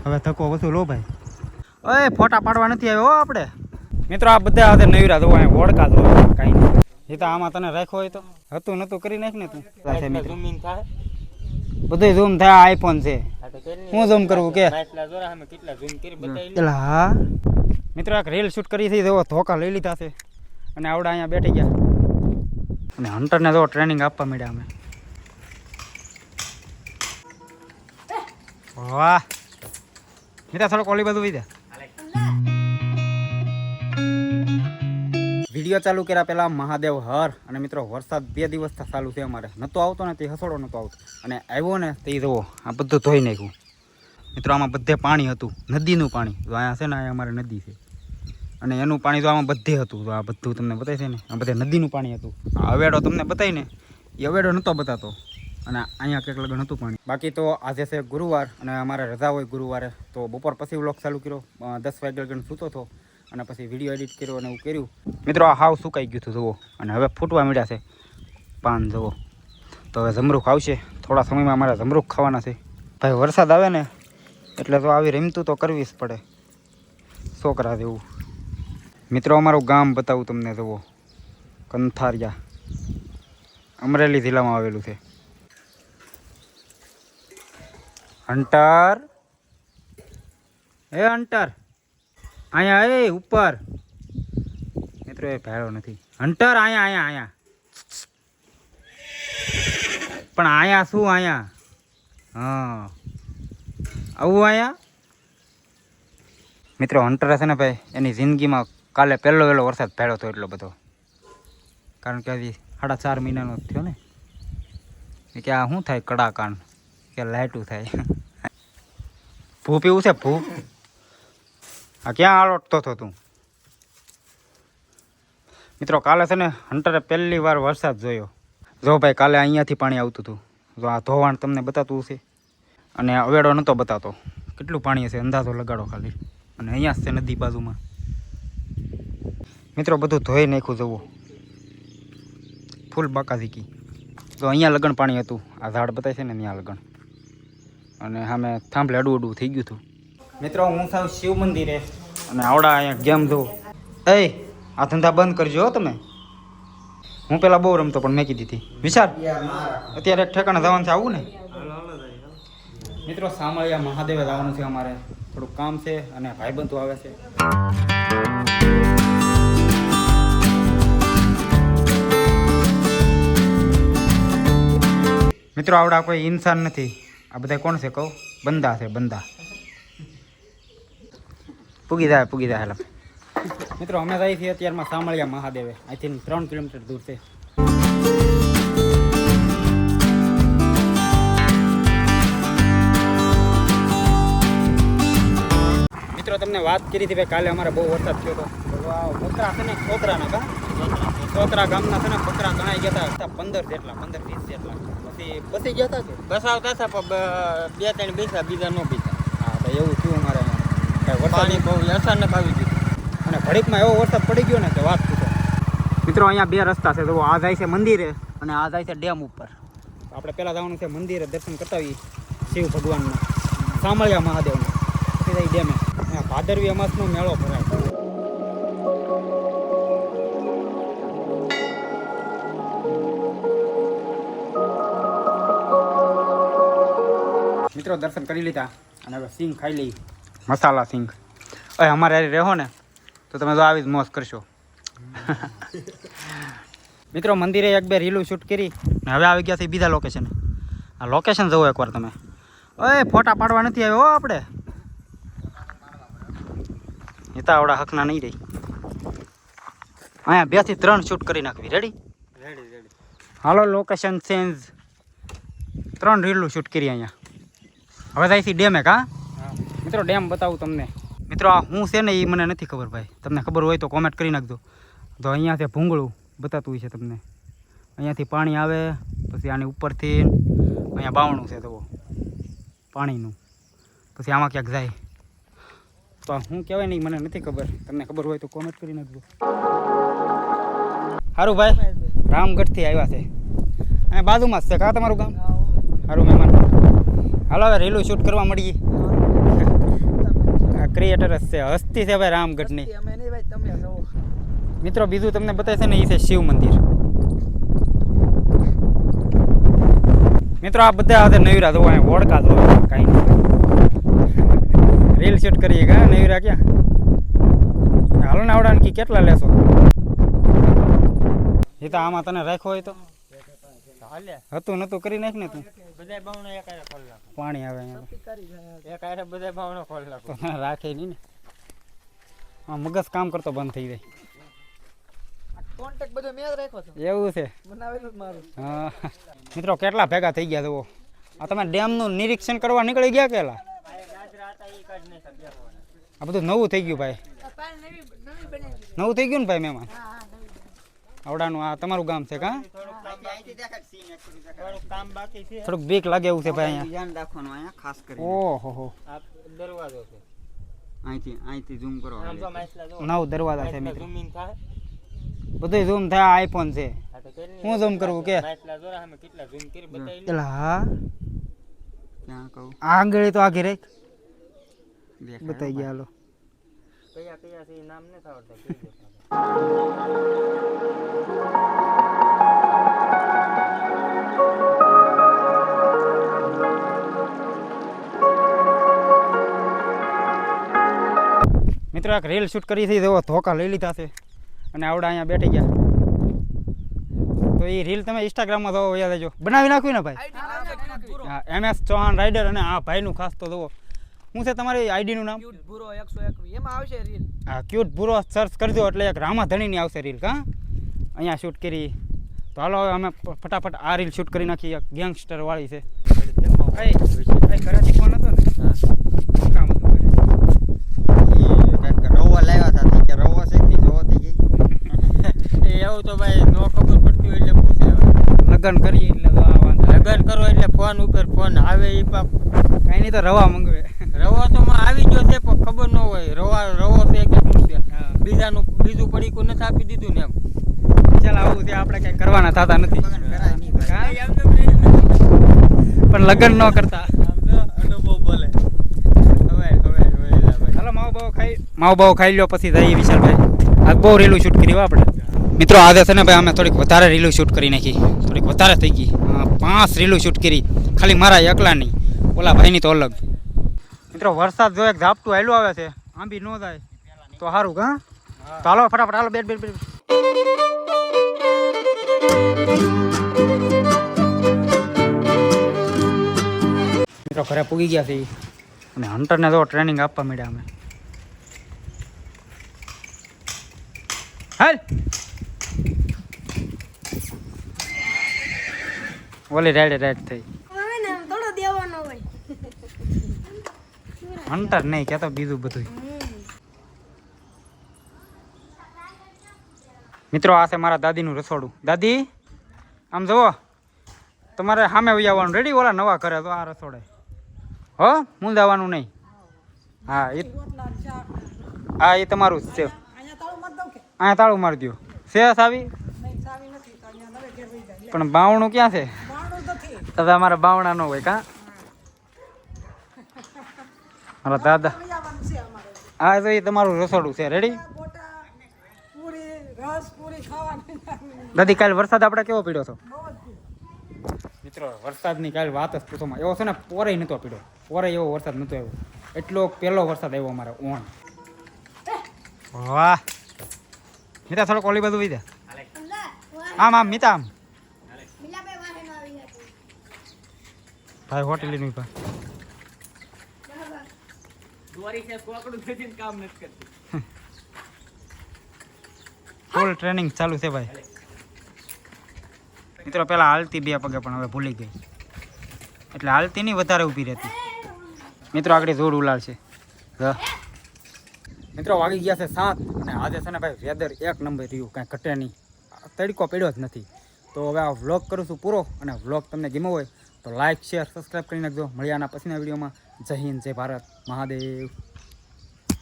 હવે ધક્કો વસૂલો ભાઈ. ઓય ફોટા પાડવા નથી આવ્યો આપણે મિત્રો. આ બધા હાથે નવીરા જોવા ઓળખા જો કાંઈ નહીં. એ તો આમાં તને રાખ્યો હોય તો હતું નતું કરી નાખ ને તું. બધું ઝૂમ થાય. આઈફોન છે, હું ઝૂમ કરવું કે હા મિત્રો. એક રીલ શૂટ કરી હતી જો ધોકા લઈ લીધા છે અને આવડા અહીંયા બેઠી ગયા અને હન્ટરને જો ટ્રેનિંગ આપવા માંડ્યા અમે. વાહ મિત્ર થોડોક ઓલી બધું વિદ્યા વિડીયો ચાલુ કર્યા પહેલાં મહાદેવ હર. અને મિત્રો વરસાદ 2 દિવસથી ચાલુ છે અમારે. નહોતો આવતો ને તે હસોડો નહોતો આવતો અને આવ્યો ને તે જુઓ આ બધું ધોઈ નાખ્યું મિત્રો. આમાં બધે પાણી હતું, નદીનું પાણી. તો અહીંયા છે ને અહીંયા અમારે નદી છે અને એનું પાણી તો આમાં બધે હતું. તો આ બધું તમને બતાવે છે ને આ બધે નદીનું પાણી હતું. આ અવેડો તમને બતાવી ને એ અવેડો નહોતો બતાતો અને અહીંયા કંઈક લગન હતું પાણી. બાકી તો આજે છે ગુરુવાર અને અમારે રજા હોય ગુરુવારે. તો બપોર પછી વ્લોગ ચાલુ કર્યો. 10 વાગ્યા લગન સૂતો હતો અને પછી વિડીયો એડિટ કર્યો અને એવું કર્યું મિત્રો. આ હાવ સુકાઈ ગયું હતું જુઓ અને હવે ફૂટવા મળ્યા છે પાન જુઓ. તો હવે જમરૂખ આવશે થોડા સમયમાં. અમારે જમરૂખ ખાવાના છે ભાઈ. વરસાદ આવે ને એટલે તો આવી રમતું તો કરવી જ પડે છોકરા જેવું. મિત્રો અમારું ગામ બતાવું તમને જુઓ. કંથારિયા અમરેલી જિલ્લામાં આવેલું છે. હન્ટર એ હન્ટર અહીંયા એ ઉપર મિત્રો એ ભેળો નથી. હન્ટર અહીંયા અહીંયા અહીંયા પણ અહીંયા શું અહીંયા હા આવું અહીંયા મિત્રો. હન્ટર છે ને ભાઈ એની જિંદગીમાં કાલે પહેલો વરસાદ ભેળો હતો એટલો બધો. કારણ કે હજી 4.5 મહિનાનો થયો ને કે આ શું થાય કડાકાન કે લાઇટું થાય. ભૂ પીવું છે ભૂ. આ ક્યાં આળોટતો હતો તું મિત્રો? કાલે છે ને હન્ટરે પહેલી વાર વરસાદ જોયો. જો ભાઈ કાલે અહીંયાથી પાણી આવતું હતું. જો આ ધોવાણ તમને બતાતું હશે અને અવેડો નહોતો બતાતો. કેટલું પાણી હશે અંદાજો લગાડો ખાલી. અને અહીંયા જ છે નદી બાજુમાં મિત્રો. બધું ધોઈ નાખ્યું જવું ફૂલ બાકાઝીકી. તો અહીંયા લગન પાણી હતું. આ ઝાડ બતાવે છે ને ત્યાં લગન. અને સામે થાંભલે અડું થઈ ગયું હતું મિત્રો. હું સાવ શિવ મંદિરે અને આવડા અહીંયા ગેમ જોઉં. એ આ ધંધા બંધ કરજો હો તમે. હું પેલા બહુ રમતો પણ મેકી દીધી. વિશાલ અત્યારે એક ઠેકાણે જવાનું છે આવું ને મિત્રો? સામળિયા મહાદેવે જવાનું છે અમારે. થોડુંક કામ છે અને ભાઈબંધો આવે છે. મિત્રો આવડા કોઈ ઇન્સાન નથી. આ બધા કોણ છે કહું? બંદા છે બંદા. પૂગી જાય હેલા મિત્રો. અમે જઈએ છીએ અત્યારમાં સામળિયા મહાદેવે. અહીંથી 3 કિલોમીટર દૂર છે. મિત્રો તમને વાત કરી હતી ભાઈ કાલે અમારે બહુ વરસાદ થયો હતો. બકરા છે ને છોકરાના કા છોકરા ગામના છે ને બકરા ગણાઈ ગયા હતા 15 જેટલા 15-20 જેટલા. પછી બસી ગયા હતા કે બસાવતા હતા પણ 2-3 બેસા બીજા ન બીજા. હા તો એવું થયું અમારે અહીંયા. વરસાદની બહુ અચાનક આવી ગયું અને ઘડીકમાં એવો વરસાદ પડી ગયો ને કે વાત પૂછો. મિત્રો અહીંયા 2 રસ્તા છે. તો આ જાય છે મંદિરે અને આ જાય છે ડેમ ઉપર. આપણે પહેલાં જવાનું છે મંદિરે દર્શન કરતા આવીએ શિવ ભગવાનના સામળિયા મહાદેવના. પછી જાય ડેમે. અહીંયા ભાદરવી અમાસનો મેળો ભરાય. મિત્રો દર્શન કરી લીધા અને હવે સિંગ ખાઈ લઈ. મસાલા સિંગ. હવે અમારે હારે રહો ને તો તમે તો આવી જ મોજ કરશો. મિત્રો મંદિરે 1-2 રીલું શૂટ કરી ને હવે આવી ગયા છે બીજા લોકેશન. આ લોકેશન જુઓ એકવાર તમે. ઓય ફોટા પાડવા નથી આવ્યો હો આપણે. એ તો આવડા હકના નહીં રહી. અહીંયા 2 થી 3 શૂટ કરી નાખવી. રેડી હાલો લોકેશન ચેન્જ. 3 રીલું શૂટ કરી અહીંયા. હવે જાય છે ડેમે કા મિત્રો? ડેમ બતાવું તમને મિત્રો. આ હું છે ને એ મને નથી ખબર ભાઈ. તમને ખબર હોય તો કોમેન્ટ કરી નાખજો. તો અહીંયાથી ભૂંગળું બતાતું હોય છે તમને. અહીંયાથી પાણી આવે પછી આની ઉપરથી અહીંયા બાવણું છે તો પાણીનું. પછી આમાં ક્યાંક જાય. તો શું કહેવાય નહીં મને નથી ખબર. તમને ખબર હોય તો કોમેન્ટ કરી નાખજો. સારું ભાઈ રામગઢથી આવ્યા છે. અહીંયા બાજુમાં જ છે કા તમારું ગામ? સારું મહેમાન. હાલો હવે રીલું શૂટ કરવા મળીએ. ક્રિએટર જ છે, હસ્તી છે ભાઈ રામગઢની. અમે નહીં ભાઈ, તમે રહો. મિત્રો બીજું તમને બતાવે છે ને, એ છે શિવ મંદિર. મિત્રો આ બધા આજે નવીરા જોવા અહીં ઓળખા જોવા કાંઈ નહીં. રીલ શૂટ કરીએ કા નવીરા ક્યાં હાલો ને આવડા ને કેટલા લેશો? એ તો આમાં તને રાખ્યો હોય તો હતું નતું કરી નાખ ને તું. બધા બાવણો એક આરે ખોલ નાખો. પાણી આવે અહીંયા એક આરે બધા બાવણો ખોલ નાખો. તો તને રાખે નહીં ને. હા મગજ કામ કરતો બંધ થઈ જાય. કોન્ટેક્ટ બધો મેં જ રાખ્યો છે. એવું છે બનાવેલું જ મારું. હા મિત્રો કેટલા ભેગા થઈ ગયા જુઓ. આ તમે ડેમનું નિરીક્ષણ કરવા નીકળી ગયા કેલા? આ બધું નવું થઈ ગયું ભાઈ. નવું થઈ ગયું ને ભાઈ મહેમાન આવડાનું. આ તમારું ગામ છે કા? થોડુંક બીક લાગે એવું છે ભાઈ અહીંયા. ધ્યાન રાખવાનું અહીંયા ખાસ કરીને. ઓહો હો આ દરવાજો છે. અહીંથી ઝૂમ કરો. આમ તો માછલા જો. 9 દરવાજા છે મિત્રો. ઝૂમિંગ થાય. બધું ઝૂમ થાય. આઈફોન છે. આ તો કરી હું ઝૂમ કરવું કે? માછલા જો અમે કેટલા ઝૂમ કરી બતાવી લે. એલા હા ક્યાં કહું? આ આંગળી તો આખી રેખ બતાઈ ગયા. હાલો કયા કયા છે નામ નથી આવડતા. કહી દો. મિત્રો એક રીલ શૂટ કરી હતી તેવો ધોકા લઈ લીધા છે અને આવડા અહીંયા બેઠી ગયા. તો એ રીલ તમે ઇન્સ્ટાગ્રામમાં જોવો યાદ દેજો. બનાવી નાખ્યું ને ભાઈ? હા MS ચૌહાણ રાઇડર. અને આ ભાઈનું ખાસ તો જુઓ. શું છે તમારી આઈડીનું નામ? ક્યુટ ભૂરો 121 એમાં આવશે રીલ. હા ક્યુટ ભૂરો સર્ચ કરજો એટલે એક રામાધણીની આવશે રીલ. કા અહીંયા શૂટ કરી. તો હાલો હવે અમે ફટાફટ આ રીલ શૂટ કરી નાખી. એક ગેંગસ્ટર વાળી છે. ઘરેથી ફોન હતો ને? હા કામ હતું ઘરે. રવા લાવ્યા હતા કે રવા છે કે જોવો થઈ ગઈ. એ એવું તો ભાઈ નો ખબર પડતી હોય એટલે પૂછે. લગ્ન કરીએ એટલે તો આવવાનું. લગન કરો એટલે ફોન ઉપર ફોન આવે. એ પાપ કાંઈ નહીં તો રવા મંગવે. રવો તો માં આવી ગયો છે પણ ખબર ન હોય રવો છે કે શું છે. બીજું પડીકું નથી આપી દીધું ને એમ. ચાલ આવું છે આપણે કઈ કરવાના થતા નથી. પણ લગ્ન ન કરતા. અનુભવ બોલે. હાલો માવો બાવો ખાઈ લો પછી જઈએ વિશાલભાઈ. આ બહુ રીલું શૂટ કરી આપણે મિત્રો. આજે છે ને ભાઈ અમે થોડીક વધારે રીલું શૂટ કરી નાખી. થોડીક વધારે થઈ ગઈ. 5 રીલું શૂટ કરી ખાલી મારા એકલાની. ઓલા ભાઈની તો અલગ. મિત્રો વરસાદ જો એક ઝાપટું હાલ્યું આવે છે. આંબી ન જાય તો સારું કા. તો હાલો ફટાફટ હાલો બેટ. મિત્રો ઘરે પૂગી ગયા છે અને હન્ટરને તો ટ્રેનિંગ આપવા માંડ્યા અમે. હાલ ઓલી રાઈડ થઈ. હન્ટર નહીં કહેતો બીજું બધું. મિત્રો આ છે મારા દાદીનું રસોડું. દાદી આમ જુઓ તમારે સામે વહી આવવાનું. રેડી ઓલા નવા કરે તો આ રસોડે હો મૂંઝાવાનું નહીં. હા એ તમારું જ છે. અહીંયા તાળું મારી દો. શેષ આવી પણ બાવણું ક્યાં છે? તો અમારા બાવણા ન હોય કા મારા દાદા. હા તો એ તમારું રસોડું છે. રેડી દાદી કાલે વરસાદ આપણે કેવો પડ્યો હતો? મિત્રો વરસાદની કાલે વાત જ પૂછોમાં. એવો છે ને પોરે નહોતો પડ્યો. પોરે એવો વરસાદ નહોતો આવ્યો. એટલો પહેલો વરસાદ આવ્યો અમારે ઓણ. વાહ મિતા થોડોક ઓલી બધું વિધે. આમ મિતા આમ ભાઈ હોટેલની ફૂલ ટ્રેનિંગ ચાલુ છે ભાઈ. મિત્રો પેલા હાલતી 2 પગે પણ હવે ભૂલી ગઈ એટલે હાલતી નહીં વધારે ઊભી રહેતી. મિત્રો આગળ જોડ ઉલાળશે. મિત્રો વાગી ગયા છે 7 અને આજે છે ને ભાઈ વેધર 1 નંબર રહ્યું. કાંઈ ઘટે નહીં. તડકો પડ્યો જ નથી. તો હવે આ વ્લોગ કરું છું પૂરો. અને વ્લોગ તમને ગમ્યો હોય તો લાઇક શેર સબસ્ક્રાઈબ કરી નાખજો. મળ્યાના પછીના વિડીયોમાં. જય હિન્દ જય ભારત મહાદેવ.